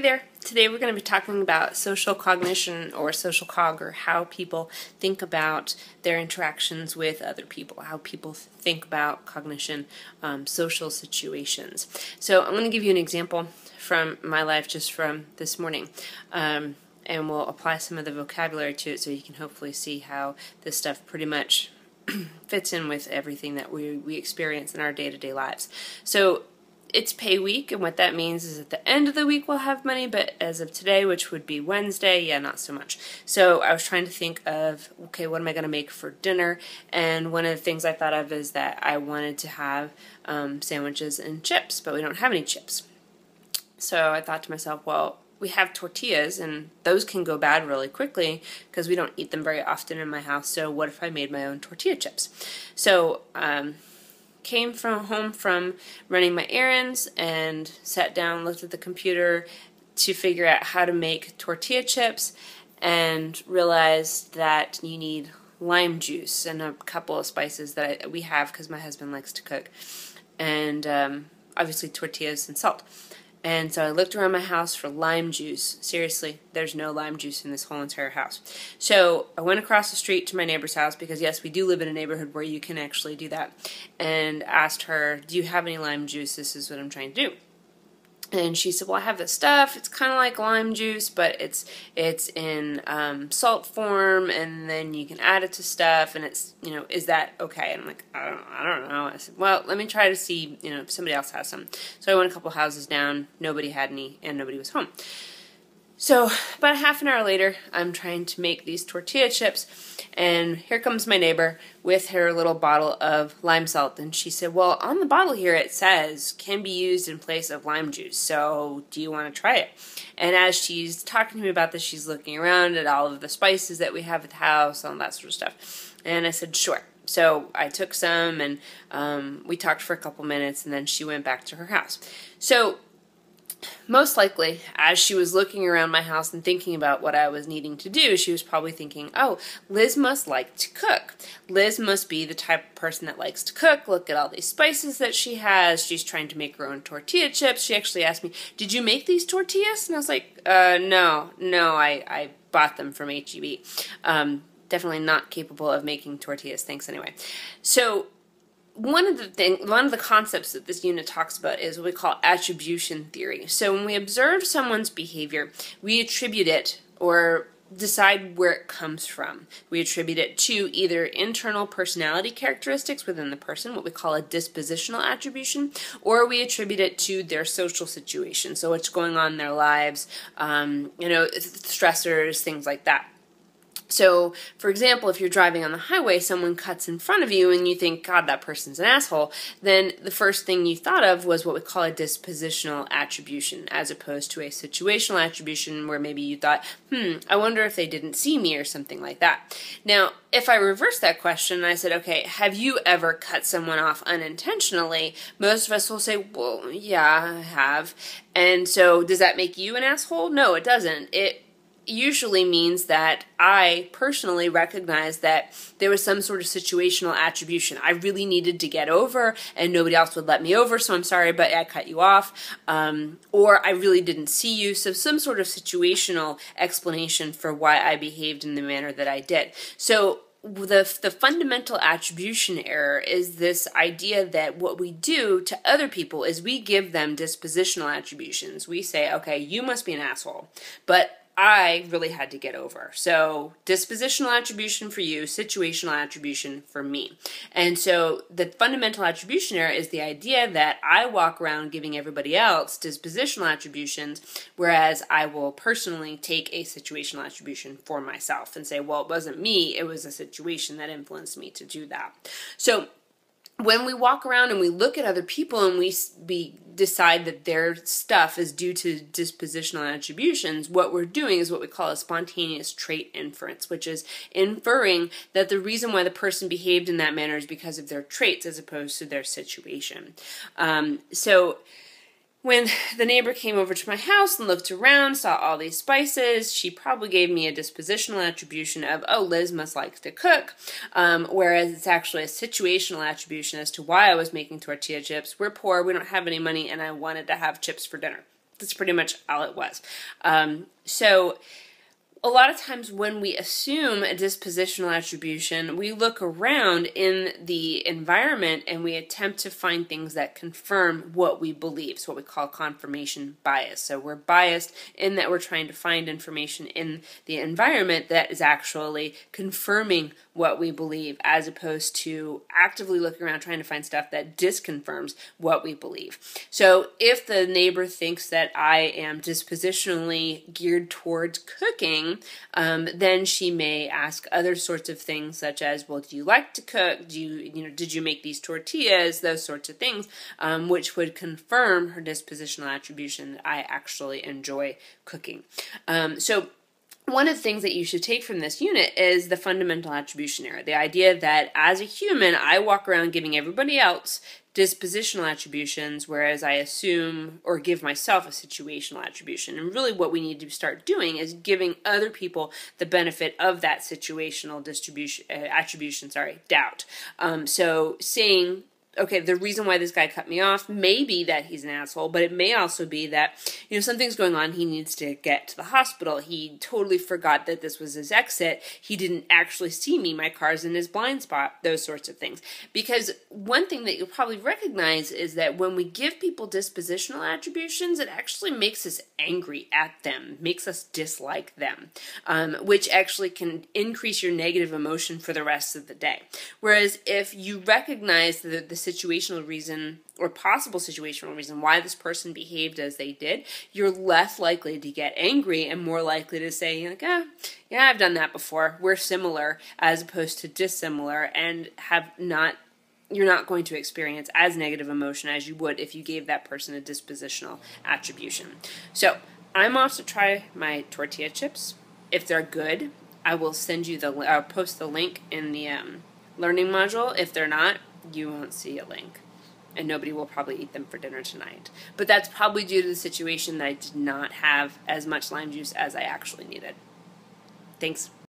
Hey there! Today we're going to be talking about social cognition, or social cog, or how people think about their interactions with other people, how people think about cognition, social situations. So I'm going to give you an example from my life just from this morning, and we'll apply some of the vocabulary to it so you can hopefully see how this stuff pretty much fits in with everything that we experience in our day-to-day lives. So it's pay week, and what that means is at the end of the week we'll have money, but as of today, which would be Wednesday, yeah, not so much. So I was trying to think of, okay, what am I going to make for dinner? And one of the things I thought of is that I wanted to have sandwiches and chips, but we don't have any chips. So I thought to myself, well, we have tortillas, and those can go bad really quickly because we don't eat them very often in my house, so what if I made my own tortilla chips? So came from home from running my errands and sat down, looked at the computer to figure out how to make tortilla chips, and realized that you need lime juice and a couple of spices that we have because my husband likes to cook, and obviously tortillas and salt. And so I looked around my house for lime juice. Seriously, there's no lime juice in this whole entire house. So I went across the street to my neighbor's house, because yes, we do live in a neighborhood where you can actually do that, and asked her, do you have any lime juice? This is what I'm trying to do. And she said, well, I have this stuff. It's kind of like lime juice, but it's in salt form, and then you can add it to stuff, and it's, is that okay? And I'm like, I don't know. I said, well, let me try to see, if somebody else has some. So I went a couple houses down. Nobody had any, and nobody was home. So about a half an hour later, I'm trying to make these tortilla chips, and here comes my neighbor with her little bottle of lime salt, and she said, well, on the bottle here it says can be used in place of lime juice, so do you want to try it? And as she's talking to me about this, she's looking around at all of the spices that we have at the house, all that sort of stuff, and I said, sure. So I took some, and we talked for a couple minutes, and then she went back to her house. So most likely, as she was looking around my house and thinking about what I was needing to do, she was probably thinking, oh, Liz must like to cook. Liz must be the type of person that likes to cook. Look at all these spices that she has. She's trying to make her own tortilla chips. She actually asked me, did you make these tortillas? And I was like, no, I bought them from H-E-B. Definitely not capable of making tortillas. Thanks anyway. So one of the concepts that this unit talks about is what we call attribution theory. So when we observe someone's behavior, we attribute it, or decide where it comes from. We attribute it to either internal personality characteristics within the person, what we call a dispositional attribution, or we attribute it to their social situation, so what's going on in their lives, stressors, things like that. So, for example, if you're driving on the highway, someone cuts in front of you and you think, God, that person's an asshole, then the first thing you thought of was what we call a dispositional attribution, as opposed to a situational attribution where maybe you thought, I wonder if they didn't see me, or something like that. Now, if I reverse that question and I said, okay, have you ever cut someone off unintentionally? Most of us will say, well, yeah, I have. And so does that make you an asshole? No, it doesn't. It usually means that I personally recognize that there was some sort of situational attribution. I really needed to get over, and nobody else would let me over, so I'm sorry, but I cut you off. Or I really didn't see you, so some sort of situational explanation for why I behaved in the manner that I did. So the fundamental attribution error is this idea that what we do to other people is we give them dispositional attributions. We say, okay, you must be an asshole, but I really had to get over. So dispositional attribution for you, situational attribution for me. And so the fundamental attribution error is the idea that I walk around giving everybody else dispositional attributions, whereas I will personally take a situational attribution for myself and say, well, it wasn't me, it was a situation that influenced me to do that. So when we walk around and we look at other people and we decide that their stuff is due to dispositional attributions, what we're doing is what we call a spontaneous trait inference, which is inferring that the reason why the person behaved in that manner is because of their traits as opposed to their situation. So when the neighbor came over to my house and looked around, saw all these spices, she probably gave me a dispositional attribution of, oh, Liz must like to cook, whereas it's actually a situational attribution as to why I was making tortilla chips. We're poor, we don't have any money, and I wanted to have chips for dinner. That's pretty much all it was. So a lot of times when we assume a dispositional attribution, we look around in the environment and we attempt to find things that confirm what we believe. It's what we call confirmation bias. So we're biased in that we're trying to find information in the environment that is actually confirming what we believe, as opposed to actively looking around trying to find stuff that disconfirms what we believe. So if the neighbor thinks that I am dispositionally geared towards cooking, then she may ask other sorts of things, such as, well, do you like to cook? Did you make these tortillas? Those sorts of things, which would confirm her dispositional attribution that I actually enjoy cooking. So one of the things that you should take from this unit is the fundamental attribution error. The idea that as a human, I walk around giving everybody else dispositional attributions, whereas I assume or give myself a situational attribution. And really what we need to start doing is giving other people the benefit of that situational attribution, doubt. So saying, okay, the reason why this guy cut me off may be that he's an asshole, but it may also be that, something's going on, he needs to get to the hospital. He totally forgot that this was his exit. He didn't actually see me. My car's in his blind spot, those sorts of things. Because one thing that you'll probably recognize is that when we give people dispositional attributions, it actually makes us angry at them, makes us dislike them, which actually can increase your negative emotion for the rest of the day. Whereas if you recognize the situational reason or possible situational reason why this person behaved as they did, you're less likely to get angry and more likely to say, yeah, I've done that before. We're similar, as opposed to dissimilar, and you're not going to experience as negative emotion as you would if you gave that person a dispositional attribution. So I'm off to try my tortilla chips. If they're good, I will send you I'll post the link in the learning module. If they're not, you won't see a link, and nobody will probably eat them for dinner tonight. But that's probably due to the situation that I did not have as much lime juice as I actually needed. Thanks.